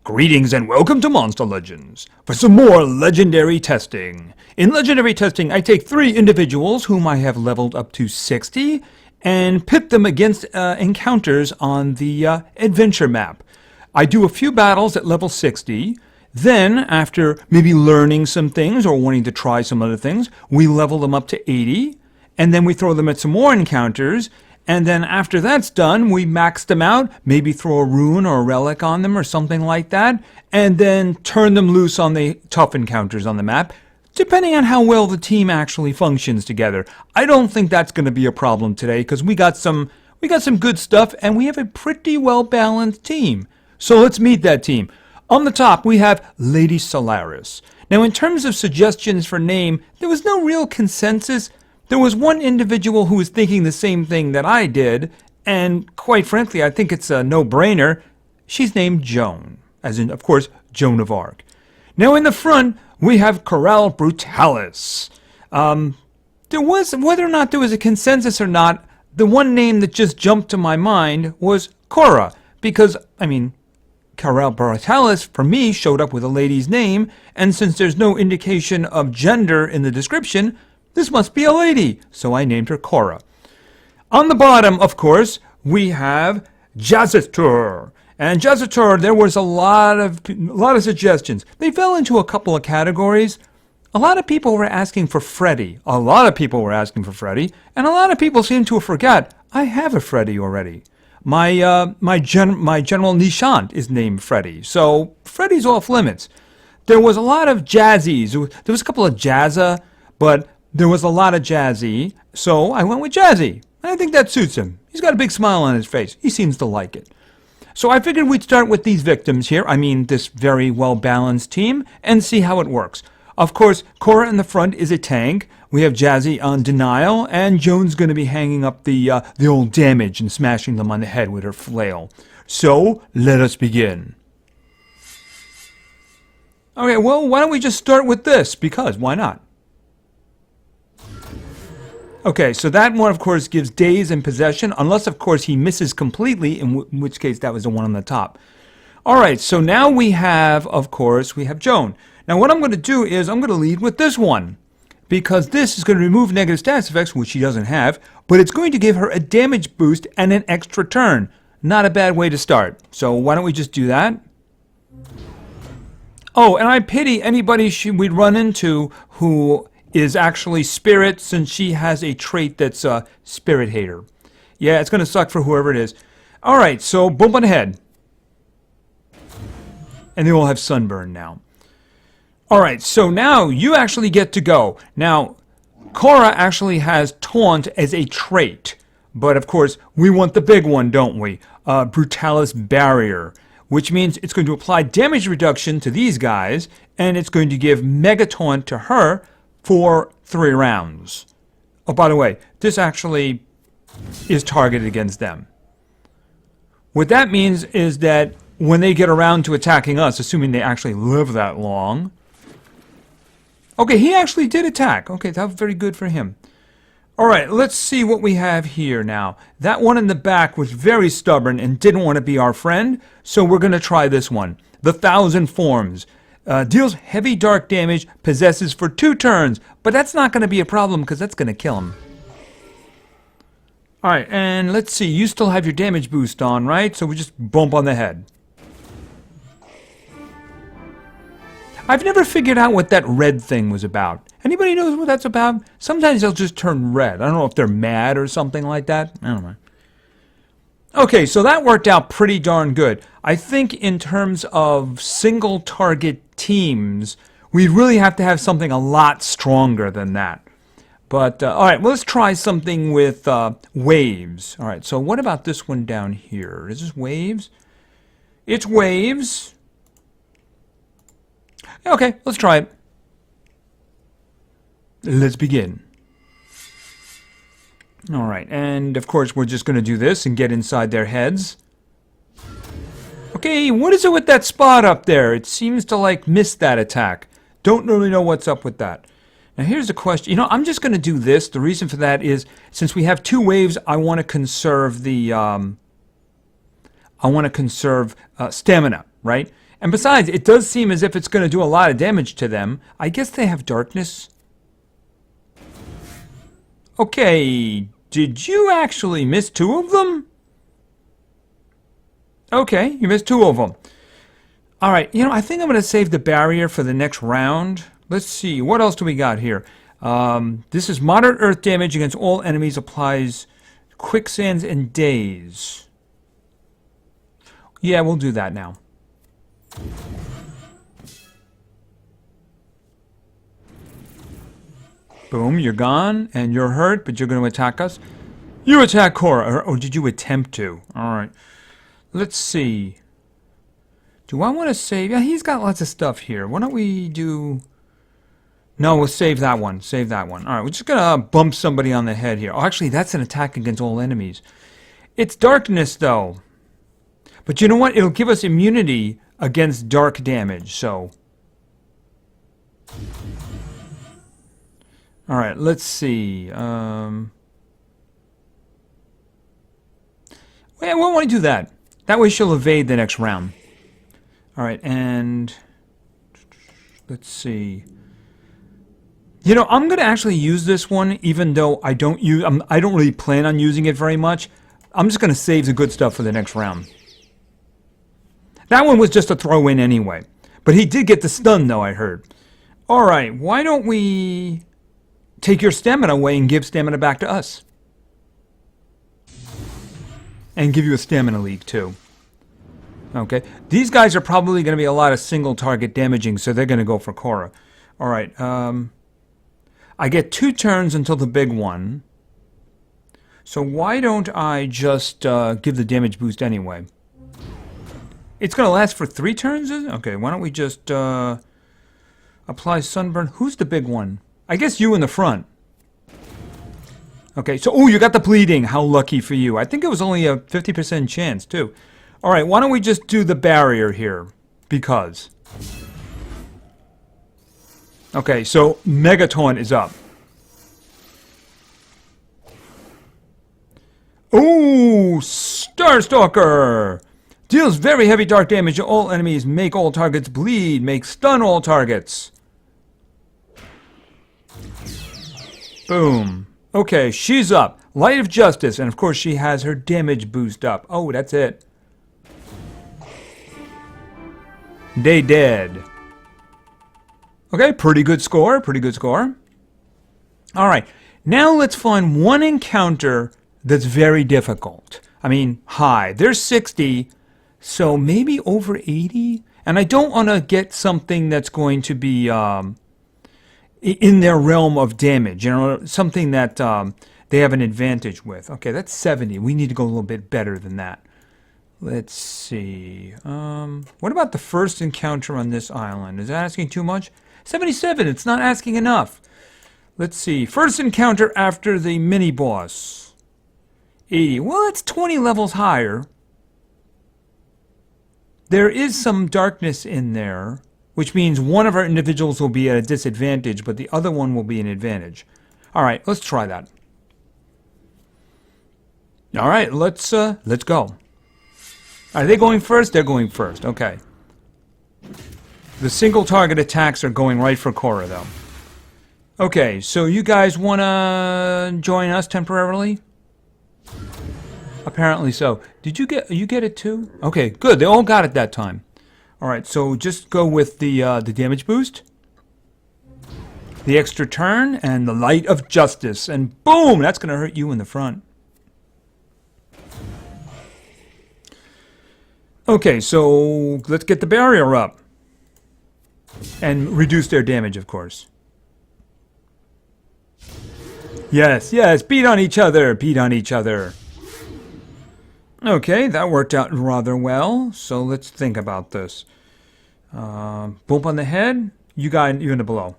Greetings and welcome to Monster Legends for some more legendary testing. In legendary testing, I take 3 individuals whom I have leveled up to 60 and pit them against encounters on the adventure map. I do a few battles at level 60. Then, after maybe learning some things or wanting to try some other things, we level them up to 80. And then we throw them at some more encounters. And then after that's done, we max them out, maybe throw a rune or a relic on them or something like that, and then turn them loose on the tough encounters on the map, depending on how well the team actually functions together. I don't think that's going to be a problem today because we got some good stuff and we have a pretty well balanced team. So let's meet that team. On the top, we have Lady Solaris. Now, in terms of suggestions for name, there was no real consensus. There was one individual who was thinking the same thing that I did, and quite frankly, I think it's a no-brainer. She's named Joan, as in, of course, Joan of Arc. Now, in the front, we have Koralle Brutalis. Whether or not there was a consensus or not, the one name that just jumped to my mind was Cora, because, Koralle Brutalis, for me, showed up with a lady's name, and since there's no indication of gender in the description, this must be a lady, so I named her Cora. On the bottom, of course, we have Jasastur. And Jasastur, there was a lot of suggestions. They fell into a couple of categories. A lot of people were asking for Freddy. And a lot of people seem to forget, I have a Freddy already. My General Nishant is named Freddy, so Freddy's off limits. There was a lot of Jazzies. There was a couple of Jazza, but there was a lot of Jazzy, so I went with Jazzy. And I think that suits him. He's got a big smile on his face. He seems to like it. So I figured we'd start with these victims here, this very well-balanced team, and see how it works. Of course, Cora in the front is a tank. We have Jazzy on denial, and Joan's going to be hanging up the old damage and smashing them on the head with her flail. So, let us begin. Okay, well, why don't we just start with this? Because, why not? Okay, so that one, of course, gives days in possession, unless, of course, he misses completely, in which case that was the one on the top. All right, so now we have, of course, Joan. Now, what I'm going to do is I'm going to lead with this one, because this is going to remove negative status effects, which she doesn't have, but it's going to give her a damage boost and an extra turn. Not a bad way to start. So why don't we just do that? Oh, and I pity anybody we'd run into who is actually spirit, since she has a trait that's a spirit hater. Yeah, it's going to suck for whoever it is. All right, so bump on the head. And they all have sunburn now. All right, so now you actually get to go. Now, Cora actually has taunt as a trait. But, of course, we want the big one, don't we? Brutalis Barrier, which means it's going to apply damage reduction to these guys, and it's going to give mega taunt to her for 3 rounds. Oh, by the way, this actually is targeted against them. What that means is that when they get around to attacking us, assuming they actually live that long... Okay, he actually did attack. Okay, that was very good for him. All right, let's see what we have here now. That one in the back was very stubborn and didn't want to be our friend, so we're going to try this one. The 1,000 Forms. Deals heavy dark damage, possesses for 2 turns, but that's not going to be a problem because that's going to kill him. Alright, and let's see, you still have your damage boost on, right? So we just bump on the head. I've never figured out what that red thing was about. Anybody knows what that's about? Sometimes they'll just turn red. I don't know if they're mad or something like that. I don't know. Okay, so that worked out pretty darn good. I think in terms of single target teams, we really have to have something a lot stronger than that. But, alright, well, let's try something with waves. Alright, so what about this one down here? Is this waves? It's waves. Okay, let's try it. Let's begin. Alright, and of course we're just going to do this and get inside their heads. Okay, what is it with that spot up there? It seems to, miss that attack. Don't really know what's up with that. Now here's the question. I'm just going to do this. The reason for that is, since we have 2 waves, I want to conserve the... stamina, right? And besides, it does seem as if it's going to do a lot of damage to them. I guess they have darkness. Okay, did you actually miss 2 of them? Okay, you missed 2 of them. All right, you know, I think I'm going to save the barrier for the next round. Let's see, what else do we got here? This is moderate earth damage against all enemies, applies quicksands and daze. Yeah, we'll do that now. Boom, you're gone, and you're hurt, but you're going to attack us. You attack Cora, or did you attempt to? All right. Let's see. Do I want to save? Yeah, he's got lots of stuff here. Why don't we do... No, we'll save that one. Save that one. All right, we're just going to bump somebody on the head here. Oh, actually, that's an attack against all enemies. It's darkness, though. But you know what? It'll give us immunity against dark damage, so... All right, let's see. Well, we won't want to do that. That way she'll evade the next round. All right, and let's see. You know, I'm going to actually use this one, even though I don't really plan on using it very much. I'm just going to save the good stuff for the next round. That one was just a throw in anyway. But he did get the stun, though, I heard. All right, why don't we take your stamina away and give stamina back to us? And give you a stamina leak, too. Okay. These guys are probably going to be a lot of single target damaging, so they're going to go for Cora. All right. I get 2 turns until the big one. So why don't I just give the damage boost anyway? It's going to last for 3 turns, is it? Okay, why don't we just apply sunburn. Who's the big one? I guess you in the front. Okay, so, oh, you got the bleeding. How lucky for you. I think it was only a 50% chance, too. All right, why don't we just do the barrier here? Because. Okay, so Megaton is up. Ooh, Starstalker! Deals very heavy dark damage to all enemies, make all targets bleed, make stun all targets. Boom. Okay, she's up. Light of Justice, and of course she has her damage boost up. Oh, that's it. They dead. Okay, pretty good score, pretty good score. All right, now let's find one encounter that's very difficult. I mean, high. There's 60, so maybe over 80? And I don't want to get something that's going to be in their realm of damage, you know, something that they have an advantage with. Okay, that's 70. We need to go a little bit better than that. Let's see. What about the first encounter on this island? Is that asking too much? 77. It's not asking enough. Let's see. First encounter after the mini-boss. 80. Well, it's 20 levels higher. There is some darkness in there, which means one of our individuals will be at a disadvantage, but the other one will be an advantage. All right, let's try that. All right, let's go. Are they going first? They're going first. Okay. The single target attacks are going right for Cora, though. Okay, so you guys want to join us temporarily? Apparently so. Did you get it too? Okay, good. They all got it that time. All right, so just go with the damage boost, the extra turn, and the Light of Justice, and boom! That's going to hurt you in the front. Okay, so let's get the barrier up. And reduce their damage, of course. Yes, yes, beat on each other, beat on each other. Okay, that worked out rather well, so let's think about this. Bump on the head, you in the below.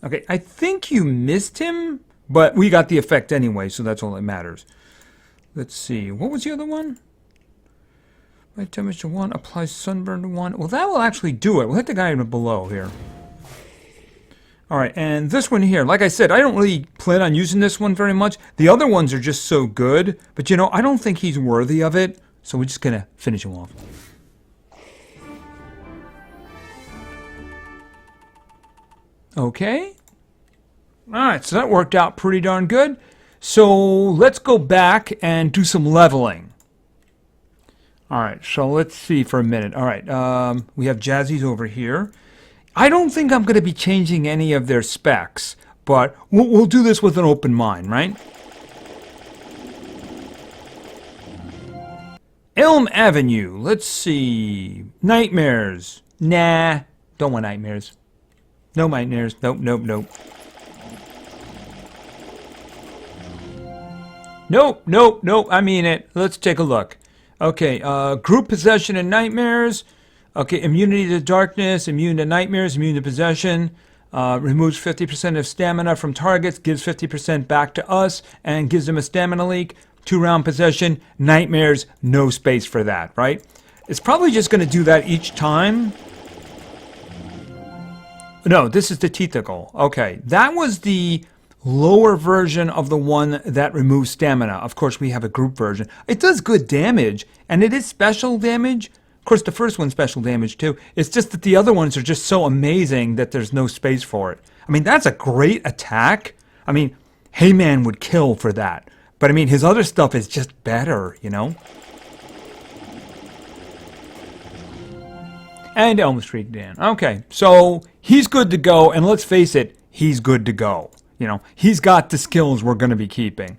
Okay, I think you missed him, but we got the effect anyway, so that's all that matters. Let's see, what was the other one? Light damage to 1, apply sunburn to 1. Well, that will actually do it. We'll hit the guy below here. Alright, and this one here, like I said, I don't really plan on using this one very much. The other ones are just so good, but you know, I don't think he's worthy of it. So we're just going to finish him off. Okay. Alright, so that worked out pretty darn good. So let's go back and do some leveling. Alright, so let's see for a minute. Alright, we have Jazzy's over here. I don't think I'm going to be changing any of their specs, but we'll do this with an open mind, right? Elm Avenue, let's see. Nightmares. Nah, don't want nightmares. No nightmares. Nope, nope, nope. Nope, nope, nope. I mean it. Let's take a look. Okay, group possession and nightmares. Okay, immunity to darkness, immune to nightmares, immune to possession. Removes 50% of stamina from targets, gives 50% back to us, and gives them a stamina leak. 2-round possession, nightmares, no space for that, right? It's probably just going to do that each time. No, this is the Tentacle. Okay, that was the lower version of the one that removes stamina. Of course, we have a group version. It does good damage, and it is special damage. Of course, the first one's special damage too. It's just that the other ones are just so amazing that there's no space for it. I mean, that's a great attack. I mean, Heyman would kill for that. But I mean, his other stuff is just better, you know? And Elm Street Dan. Okay, so he's good to go, and let's face it, he's good to go. You know, he's got the skills we're going to be keeping.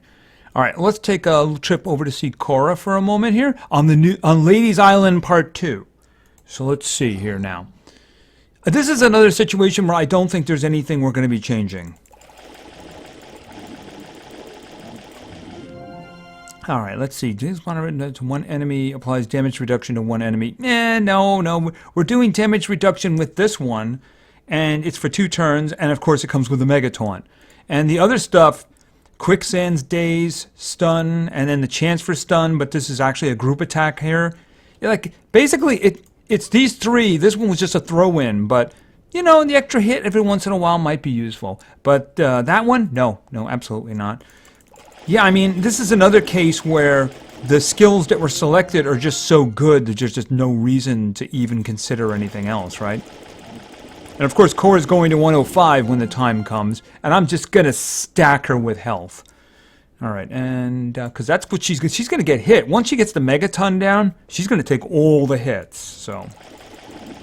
All right, let's take a trip over to see Cora for a moment here on Ladies Island Part 2. So let's see here now. This is another situation where I don't think there's anything we're going to be changing. All right, let's see. To one enemy applies damage reduction to one enemy. No. We're doing damage reduction with this one, and it's for 2 turns, and of course it comes with a Mega Taunt. And the other stuff, Quicksand's Daze, Stun, and then the chance for Stun, but this is actually a group attack here. Like, basically, it's these 3. This one was just a throw-in, but, you know, the extra hit every once in a while might be useful. But that one, no, absolutely not. Yeah, I mean, this is another case where the skills that were selected are just so good that there's just no reason to even consider anything else, right? And of course, Cora's going to 105 when the time comes, and I'm just going to stack her with health. All right, and because that's what she's going to get hit. Once she gets the Megaton down, she's going to take all the hits. So,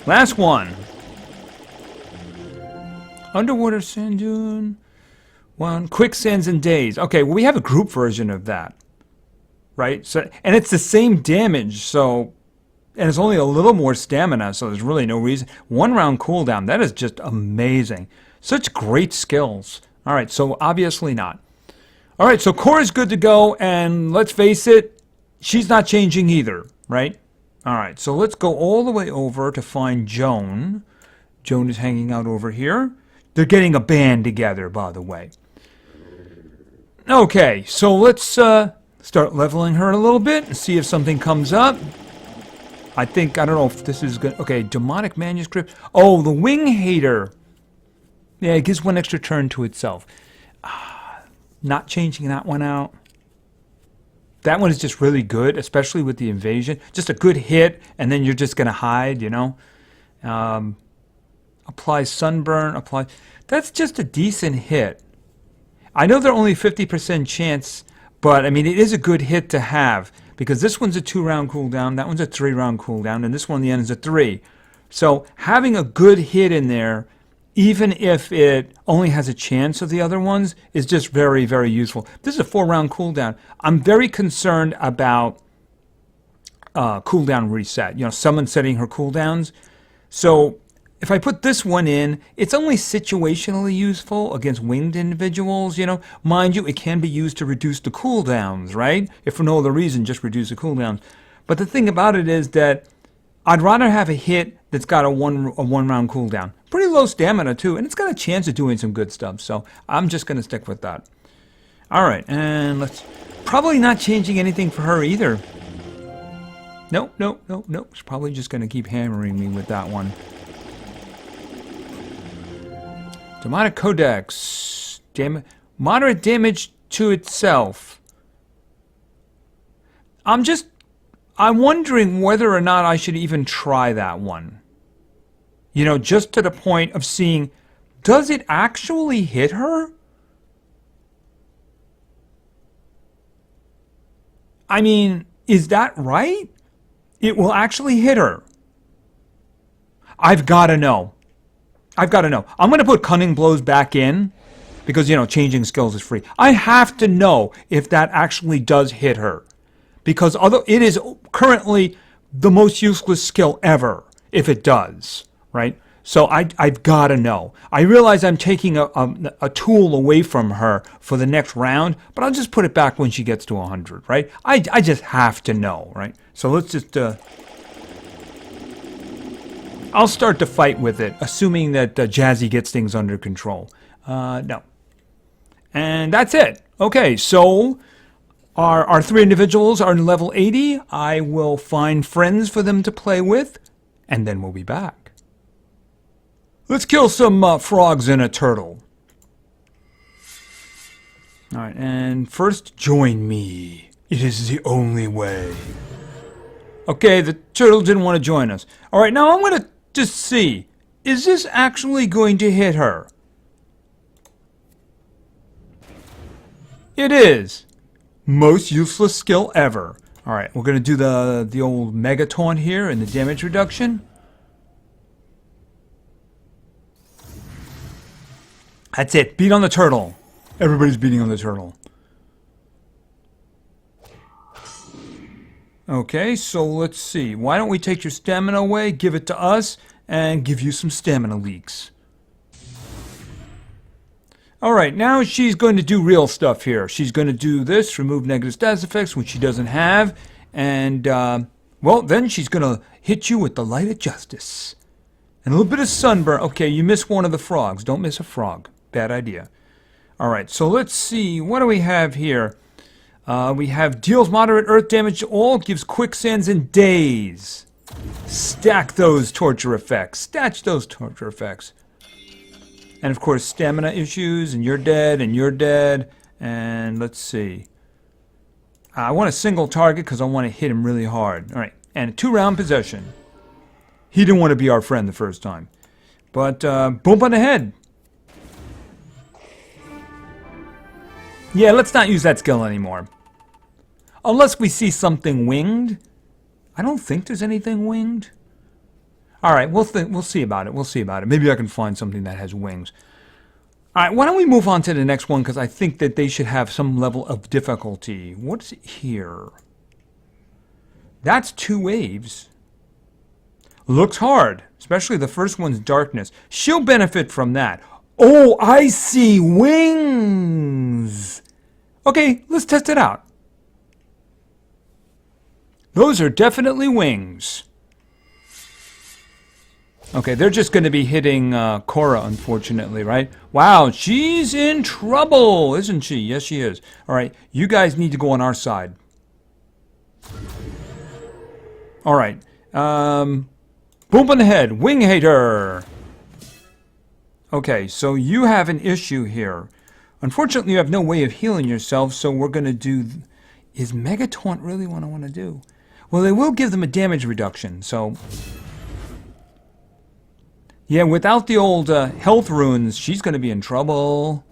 last one. Underwater Sand Dune. 1. Quicksands and Daze. Okay, well, we have a group version of that, right? So, and it's the same damage, so, and it's only a little more stamina, so there's really no reason. 1 round cooldown, that is just amazing. Such great skills. All right, so obviously not. All right, so Cora's good to go, and let's face it, she's not changing either, right? All right, so let's go all the way over to find Joan. Joan is hanging out over here. They're getting a band together, by the way. Okay, so let's start leveling her a little bit and see if something comes up. I don't know if this is good. Okay, Demonic Manuscript. Oh, the Wing Hater. Yeah, it gives 1 extra turn to itself. Not changing that one out. That one is just really good, especially with the invasion. Just a good hit, and then you're just going to hide, you know. Apply Sunburn. That's just a decent hit. I know they're only 50% chance, but I mean, it is a good hit to have because this one's a 2-round cooldown, that one's a 3-round cooldown, and this one, the end, is a 3. So having a good hit in there, even if it only has a chance of the other ones, is just very, very useful. This is a 4-round cooldown. I'm very concerned about cooldown reset. You know, someone setting her cooldowns. So if I put this one in, it's only situationally useful against winged individuals, you know. Mind you, it can be used to reduce the cooldowns, right? If for no other reason, just reduce the cooldowns. But the thing about it is that I'd rather have a hit that's got a one round cooldown. Pretty low stamina too, and it's got a chance of doing some good stuff. So I'm just going to stick with that. All right, and let's probably not changing anything for her either. Nope. She's probably just going to keep hammering me with that one. Demonic Codex. Moderate damage to itself. I'm I'm wondering whether or not I should even try that one. You know, just to the point of seeing, does it actually hit her? I mean, is that right? It will actually hit her. I've got to know. I've got to know. I'm going to put Cunning Blows back in because, you know, changing skills is free. I have to know if that actually does hit her. Because although it is currently the most useless skill ever, if it does, right? So I've got to know. I realize I'm taking a tool away from her for the next round, but I'll just put it back when she gets to 100, right? I just have to know, right? So let's just... I'll start to fight with it, assuming that Jazzy gets things under control. No. And that's it. Okay, so... Our three individuals are level 80. I will find friends for them to play with, and then we'll be back. Let's kill some frogs and a turtle. All right, and first, join me. It is the only way. Okay, the turtle didn't want to join us. All right, now I'm going to just see. Is this actually going to hit her? It is. Most useless skill ever. Alright, we're going to do the old Mega Taunt here and the damage reduction. That's it. Beat on the turtle. Everybody's beating on the turtle. Okay, so let's see. Why don't we take your stamina away, give it to us, and give you some stamina leaks. Alright, now she's going to do real stuff here. She's going to do this, remove negative status effects, which she doesn't have. And, well, then she's going to hit you with the light of justice. And a little bit of sunburn. Okay, you missed one of the frogs. Don't miss a frog. Bad idea. Alright, so let's see. What do we have here? We have deals moderate earth damage to all, gives quicksands in days. Stack those torture effects. Stack those torture effects. And of course, stamina issues, and you're dead, and you're dead. And let's see. I want a single target because I want to hit him really hard. All right, and a 2-round possession. He didn't want to be our friend the first time. But bump on the head. Yeah, let's not use that skill anymore. Unless we see something winged. I don't think there's anything winged. All right, we'll see about it. We'll see about it. Maybe I can find something that has wings. All right, why don't we move on to the next one, because I think that they should have some level of difficulty. What's here? That's 2 waves. Looks hard, especially the first one's darkness. She'll benefit from that. Oh, I see wings. Okay, let's test it out. Those are definitely wings. Okay, they're just going to be hitting Cora, unfortunately, right? Wow, she's in trouble, isn't she? Yes, she is. All right, you guys need to go on our side. All right. Boom on the head. Wing hater. Okay, so you have an issue here. Unfortunately, you have no way of healing yourself, so we're going to do... Is Mega Taunt really what I want to do? Well, they will give them a damage reduction, so... Yeah, without the old health runes, she's going to be in trouble.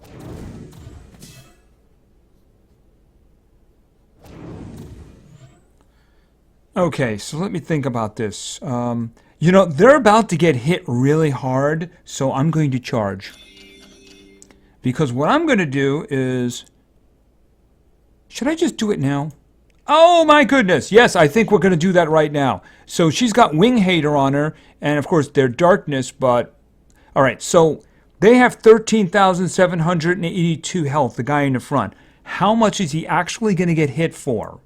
Okay, so let me think about this. You know, they're about to get hit really hard, so I'm going to charge. Because what I'm going to do is... Should I just do it now? Oh my goodness! Yes, I think we're going to do that right now. So she's got Wing Hater on her, and of course they're darkness, but... Alright, so they have 13,782 health, the guy in the front. How much is he actually going to get hit for?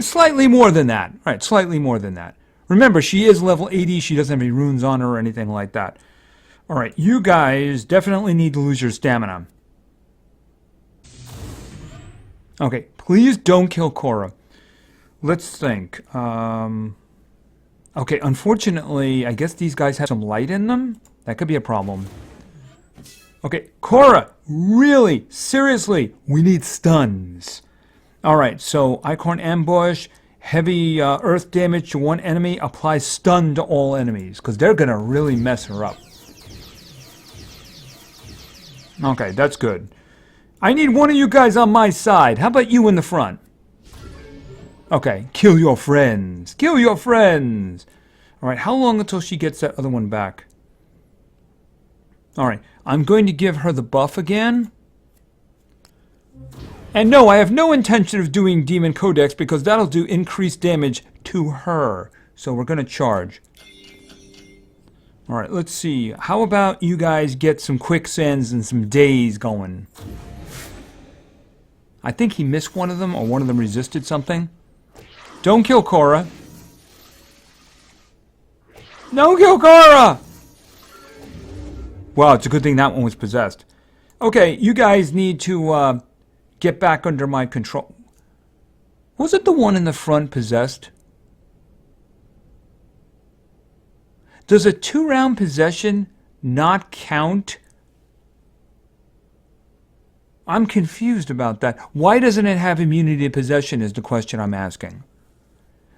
Slightly more than that. Alright, slightly more than that. Remember, she is level 80, she doesn't have any runes on her or anything like that. Alright, you guys definitely need to lose your stamina. Okay, please don't kill Cora. Let's think. Okay, unfortunately, I guess these guys have some light in them. That could be a problem. Okay, Cora, really, seriously, we need stuns. Alright, so Icorn Ambush, heavy earth damage to one enemy, applies stun to all enemies, because they're going to really mess her up. Okay, that's good. I need one of you guys on my side. How about you in the front? Okay, kill your friends. Kill your friends. Alright, how long until she gets that other one back? Alright, I'm going to give her the buff again. And no, I have no intention of doing Demon Codex because that'll do increased damage to her. So we're going to charge. Alright, let's see. How about you guys get some quicksands and some days going? I think he missed one of them, or one of them resisted something. Don't kill Cora. Don't kill Cora! Well, it's a good thing that one was possessed. Okay, you guys need to get back under my control. Was it the one in the front possessed? Does a 2-round possession not count? I'm confused about that. Why doesn't it have immunity to possession is the question I'm asking.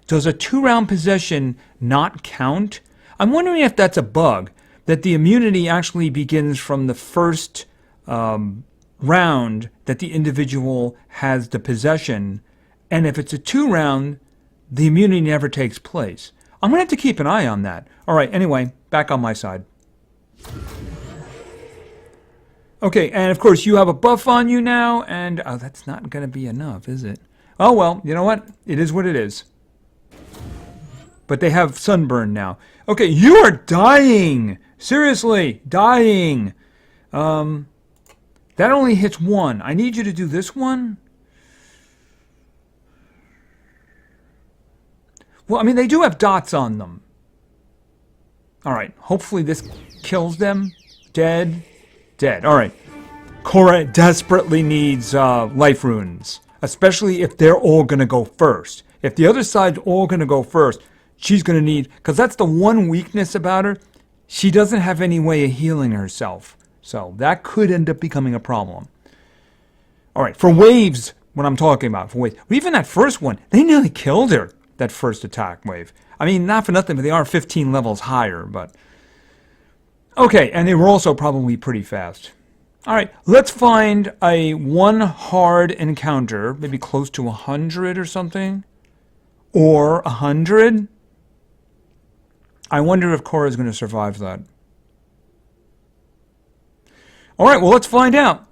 Does a 2-round possession not count? I'm wondering if that's a bug, that the immunity actually begins from the first round that the individual has the possession, and if it's a 2-round, the immunity never takes place. I'm going to have to keep an eye on that. Alright, anyway, back on my side. Okay, and of course you have a buff on you now, and oh, that's not going to be enough, is it? Oh well, you know what? It is what it is. But they have sunburn now. Okay, you are dying! Seriously, dying! That only hits one. I need you to do this one. Well, I mean, they do have dots on them. Alright, hopefully this kills them. Dead. Dead. Alright. Cora desperately needs life runes. Especially if they're all going to go first. If the other side's all going to go first, she's going to need... Because that's the one weakness about her. She doesn't have any way of healing herself. So that could end up becoming a problem. Alright, for waves, what I'm talking about. For waves. Even that first one, they nearly killed her. That first attack wave. I mean, not for nothing, but they are 15 levels higher, but... Okay, and they were also probably pretty fast. Alright, let's find a one hard encounter, maybe close to 100 or something. Or 100. I wonder if Cora's going to survive that. Alright, well, let's find out.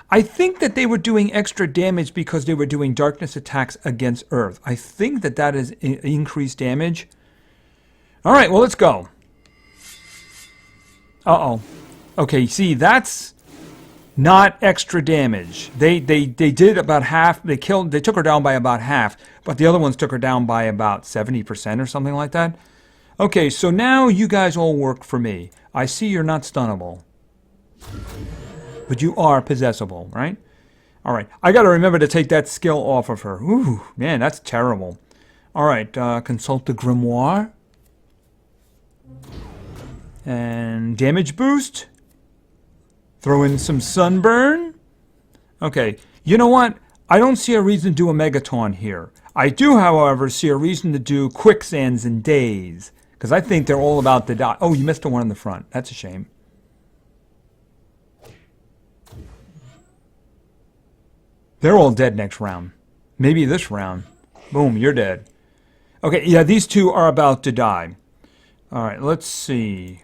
I think that they were doing extra damage because they were doing darkness attacks against Earth. I think that that is increased damage. Alright, well, let's go. Uh-oh. Okay, see, that's not extra damage. They did about half. They took her down by about half, but the other ones took her down by about 70% or something like that. Okay, so now you guys all work for me. I see you're not stunnable. But you are possessable, right? Alright, I gotta remember to take that skill off of her. Ooh, man, that's terrible. Alright, consult the grimoire. And damage boost. Throw in some sunburn. Okay, you know what? I don't see a reason to do a Megaton here. I do, however, see a reason to do quicksands and days. Because I think they're all about the dot. Oh, you missed the one in the front. That's a shame. They're all dead next round. Maybe this round. Boom, you're dead. Okay, yeah, these two are about to die. Alright, let's see.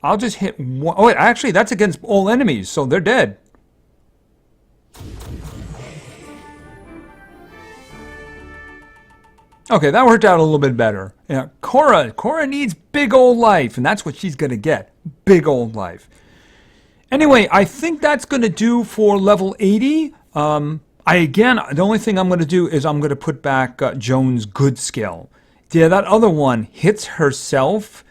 I'll just hit one. Oh, wait, actually, that's against all enemies, so they're dead. Okay, that worked out a little bit better. Yeah, Cora needs big old life, and that's what she's going to get. Big old life. Anyway, I think that's going to do for level 80. The only thing I'm going to do is I'm going to put back Joan's good skill. Yeah, that other one hits herself.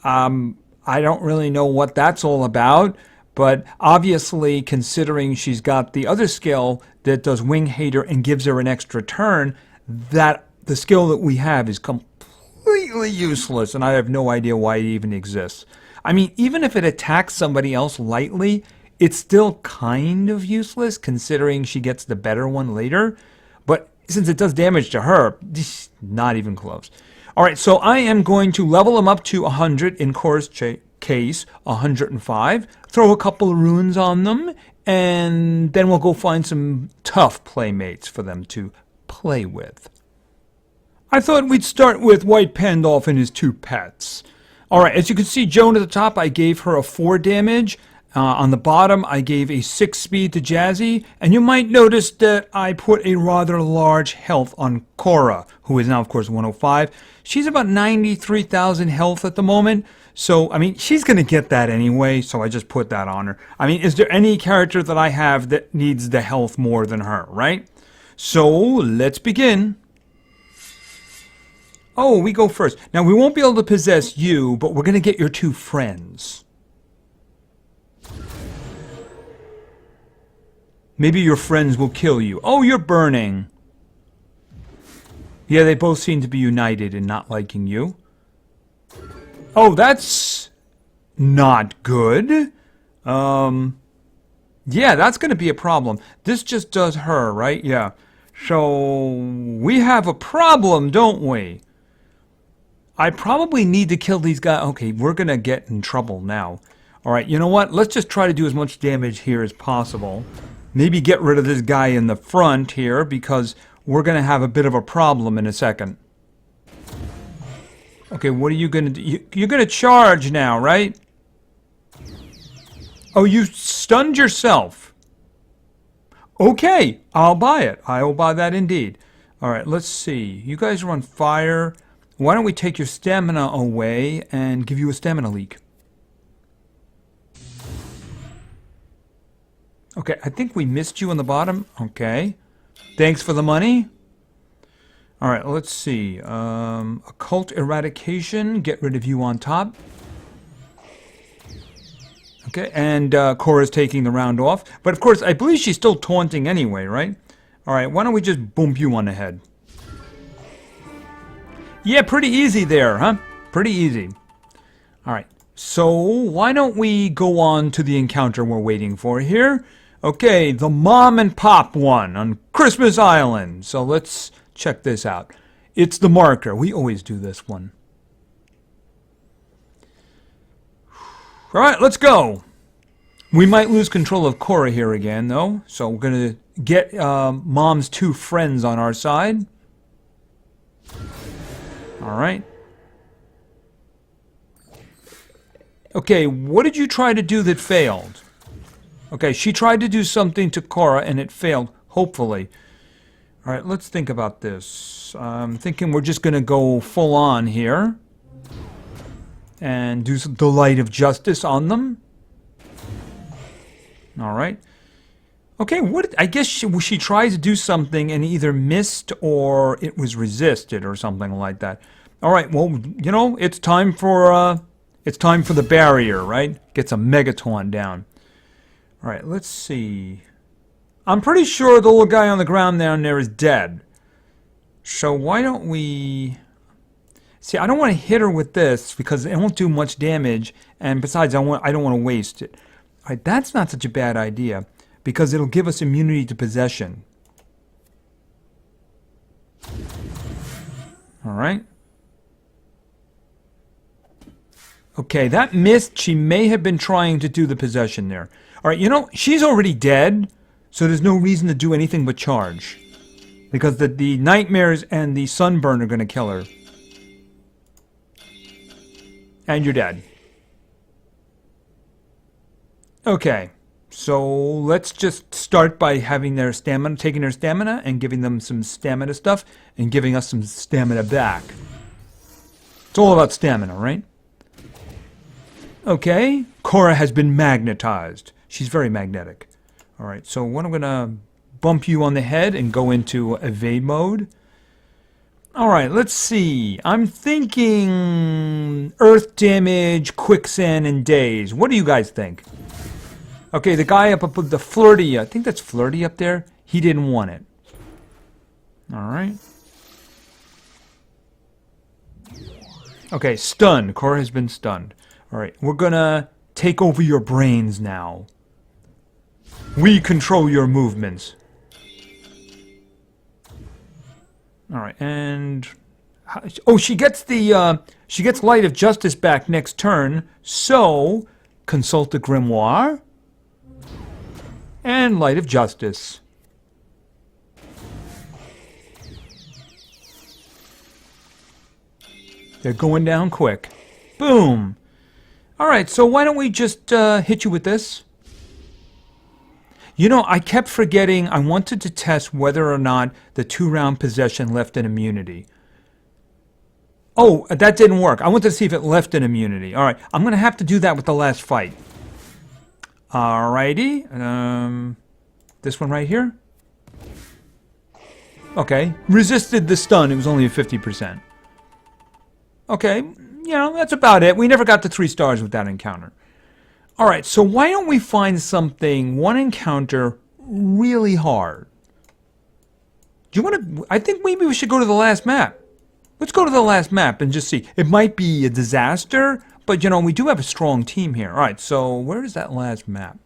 I don't really know what that's all about, but obviously considering she's got the other skill that does Wing Hater and gives her an extra turn, that the skill that we have is completely useless, and I have no idea why it even exists. I mean, even if it attacks somebody else lightly, It's still kind of useless considering she gets the better one later. But since it does damage to her, not even close. All right, so I am going to level them up to 100 in Cora's case, 105. Throw a couple of runes on them, and then we'll go find some tough playmates for them to play with. I thought we'd start with White Pandolf and his 2 pets. All right, as you can see, Joan at the top, I gave her a 4 damage. On the bottom, I gave a 6 speed to Jazzy, and you might notice that I put a rather large health on Cora, who is now, of course, 105. She's about 93,000 health at the moment, so, I mean, she's going to get that anyway, so I just put that on her. I mean, is there any character that I have that needs the health more than her, right? So, let's begin. Oh, we go first. Now, we won't be able to possess you, but we're going to get your 2 friends. Maybe your friends will kill you. Oh, you're burning. Yeah, they both seem to be united in not liking you. Oh, that's not good. Yeah, that's going to be a problem. This just does her, right? Yeah. So, we have a problem, don't we? I probably need to kill these guys. Okay, we're going to get in trouble now. All right, you know what? Let's just try to do as much damage here as possible. Maybe get rid of this guy in the front here, because we're going to have a bit of a problem in a second. Okay, what are you going to do? You're going to charge now, right? Oh, you stunned yourself. Okay, I'll buy it. I will buy that indeed. All right, let's see. You guys are on fire. Why don't we take your stamina away and give you a stamina leak? Okay, I think we missed you on the bottom. Okay. Thanks for the money. All right, let's see. Occult eradication. Get rid of you on top. Okay, and Cora's taking the round off. But of course, I believe she's still taunting anyway, right? All right, why don't we just boom you on the head? Yeah, pretty easy there, huh? Pretty easy. All right, so why don't we go on to the encounter we're waiting for here? Okay, the mom and pop one on Christmas Island. So let's check this out. It's the marker. We always do this one. All right, let's go. We might lose control of Cora here again, though. So we're going to get Mom's 2 friends on our side. All right. Okay, what did you try to do that failed? Okay, she tried to do something to Cora and it failed, hopefully. All right, let's think about this. I'm thinking we're just going to go full on here and do the light of justice on them. All right. Okay, what? I guess she tried to do something and either missed or it was resisted or something like that. All right, well, you know, it's time for the barrier, right? Get some Megaton down. All right, let's see. I'm pretty sure the little guy on the ground down there is dead. So why don't we... See, I don't want to hit her with this because it won't do much damage. And besides, I don't want to waste it. All right, that's not such a bad idea because it'll give us immunity to possession. All right. Okay, that missed. She may have been trying to do the possession there. All right, you know, she's already dead, so there's no reason to do anything but charge. Because the nightmares and the sunburn are going to kill her. And you're dead. Okay, so let's just start by having their stamina, taking their stamina and giving them some stamina stuff and giving us some stamina back. It's all about stamina, right? Okay, Cora has been magnetized. She's very magnetic. All right, so what I'm going to bump you on the head and go into evade mode. All right, let's see. I'm thinking earth damage, quicksand, and daze. What do you guys think? Okay, the guy up above the flirty, I think that's flirty up there. He didn't want it. All right. Okay, stunned. Cora has been stunned. All right, we're going to take over your brains now. We control your movements. All right, and oh, she gets Light of Justice back next turn. So consult the Grimoire and Light of Justice. They're going down quick. Boom. All right, so why don't we just hit you with this? You know, I kept forgetting I wanted to test whether or not the 2-round possession left an immunity. Oh, that didn't work. I wanted to see if it left an immunity. All right, I'm going to have to do that with the last fight. All righty. This one right here. Okay, resisted the stun. It was only a 50%. Okay, you know, that's about it. We never got to 3 stars with that encounter. All right, so why don't we find something, one encounter, really hard? Do you want to... I think maybe we should go to the last map. Let's go to the last map and just see. It might be a disaster, but, you know, we do have a strong team here. All right, so where is that last map?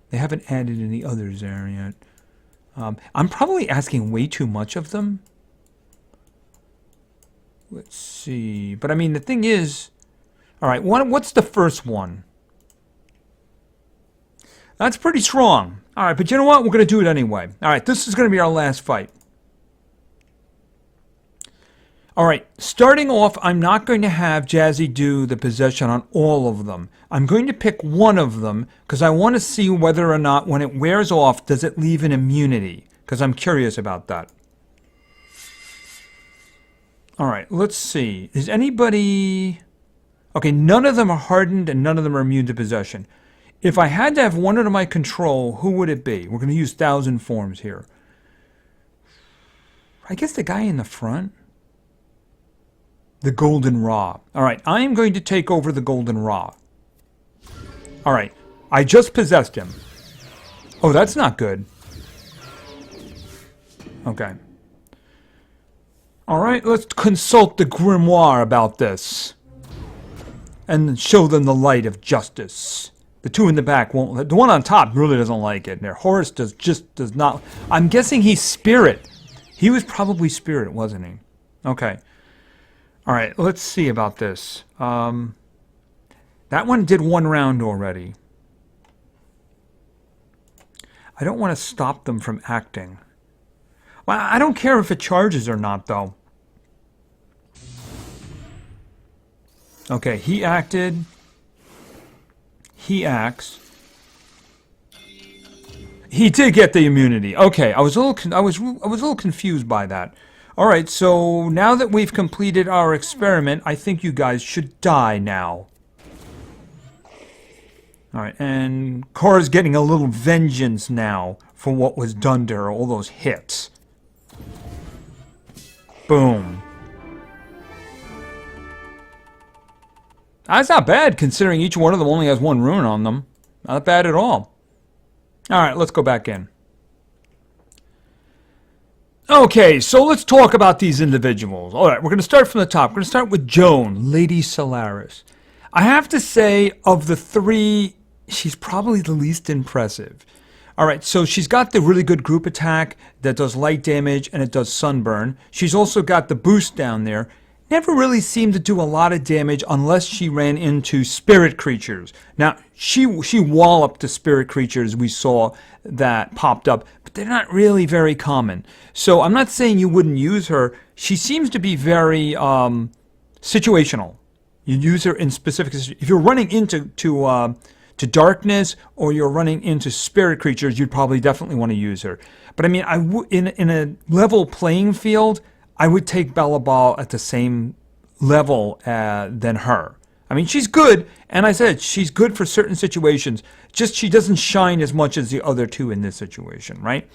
They haven't added any others there yet. I'm probably asking way too much of them. Let's see. But, I mean, the thing is... All right, what's the first one? That's pretty strong. All right, but you know what? We're going to do it anyway. All right, this is going to be our last fight. All right, starting off, I'm not going to have Jazzy do the possession on all of them. I'm going to pick one of them because I want to see whether or not when it wears off, does it leave an immunity? Because I'm curious about that. All right, let's see. Is anybody... Okay, none of them are hardened and none of them are immune to possession. If I had to have one under my control, who would it be? We're going to use 1,000 forms here. I guess the guy in the front? The Golden Ra. All right, I am going to take over the Golden Ra. All right, I just possessed him. Oh, that's not good. Okay. All right, let's consult the Grimoire about this. And show them the light of justice. The 2 in the back won't. The one on top really doesn't like it. And Horace does not. I'm guessing he's spirit. He was probably spirit, wasn't he? Okay. All right. Let's see about this. That one did 1 round already. I don't want to stop them from acting. Well, I don't care if it charges or not, though. Okay, he acted. He acts. He did get the immunity. Okay, I was a little confused by that. All right, so now that we've completed our experiment, I think you guys should die now. All right, and Cora's getting a little vengeance now for what was done to her, all those hits. Boom. That's not bad, considering each one of them only has 1 rune on them. Not bad at all. All right, let's go back in. Okay, so let's talk about these individuals. All right, we're going to start from the top. We're going to start with Joan, Lady Solaris. I have to say, of the 3, she's probably the least impressive. All right, so she's got the really good group attack that does light damage and it does sunburn. She's also got the boost down there. Never really seemed to do a lot of damage unless she ran into spirit creatures. Now, she walloped the spirit creatures we saw that popped up, but they're not really very common. So I'm not saying you wouldn't use her. She seems to be very situational. You use her in specific... If you're running into to darkness or you're running into spirit creatures, you'd probably definitely want to use her. But I mean, in a level playing field... I would take Bella Ball at the same level than her. I mean, she's good, and I said she's good for certain situations. Just she doesn't shine as much as the other 2 in this situation, right?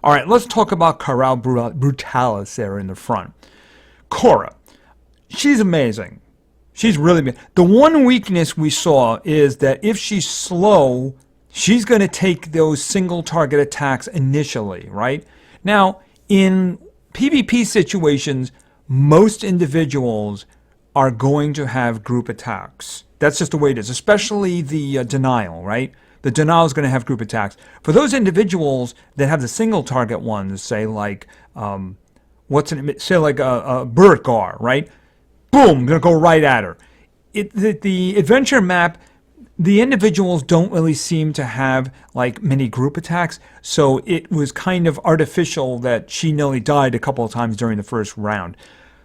All right, let's talk about Koralle Brutalis there in the front. Cora, she's amazing. She's really amazing. The one weakness we saw is that if she's slow, she's going to take those single target attacks initially, right? Now, in PvP situations, most individuals are going to have group attacks. That's just the way it is, especially the denial, right? the denial is going to have group attacks. For those individuals that have the single target ones, say like say like a Burtgar, right? Boom, going to go right at her. The adventure map, the individuals don't really seem to have like many group attacks, so it was kind of artificial that she nearly died a couple of times during the first round.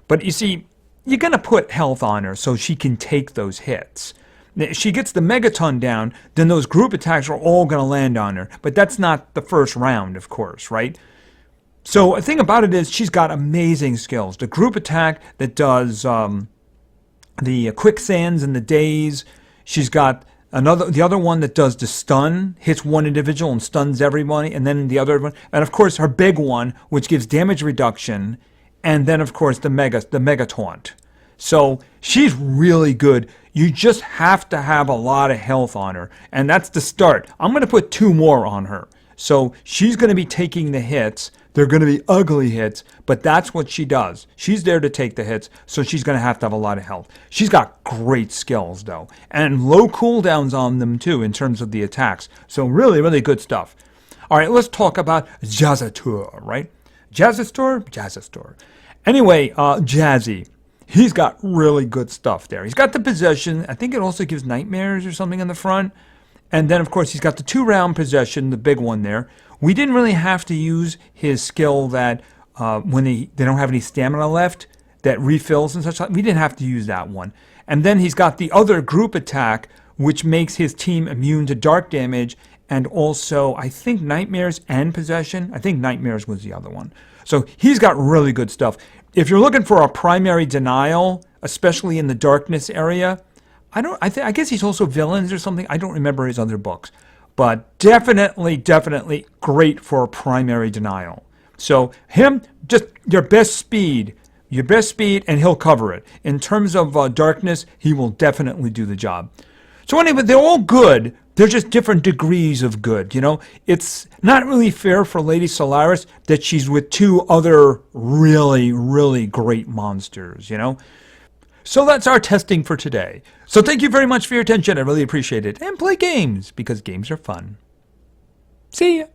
But you see, you're going to put health on her so she can take those hits. If she gets the megaton down, then those group attacks are all going to land on her. But that's not the first round, of course, right? So the thing about it is she's got amazing skills. The group attack that does the quicksands and the daze. She's got the other one that does the stun, hits one individual and stuns everybody, and then the other one, and of course her big one, which gives damage reduction, and then of course the mega taunt. So she's really good. You just have to have a lot of health on her, and that's the start. I'm going to put 2 more on her. So she's going to be taking the hits. They're going to be ugly hits, but that's what she does. She's there to take the hits, so she's going to have a lot of health. She's got great skills, though, and low cooldowns on them, too, in terms of the attacks. So really, really good stuff. All right, let's talk about Jasastur, right? Jasastur. Anyway, Jazzy. He's got really good stuff there. He's got the possession. I think it also gives nightmares or something in the front. And then, of course, he's got the 2-round possession, the big one there. We didn't really have to use his skill that when they don't have any stamina left, that refills and such. We didn't have to use that one. And then he's got the other group attack, which makes his team immune to dark damage, and also, I think, nightmares and possession. I think nightmares was the other one. So he's got really good stuff. If you're looking for a primary denial, especially in the darkness area, I guess he's also villains or something. I don't remember his other books. But definitely great for a primary denial. So him, just your best speed, and he'll cover it. In terms of darkness, he will definitely do the job. So anyway, they're all good. They're just different degrees of good, you know. It's not really fair for Lady Solaris that she's with 2 other really, really great monsters, you know. So that's our testing for today. So thank you very much for your attention. I really appreciate it. And play games, because games are fun. See ya.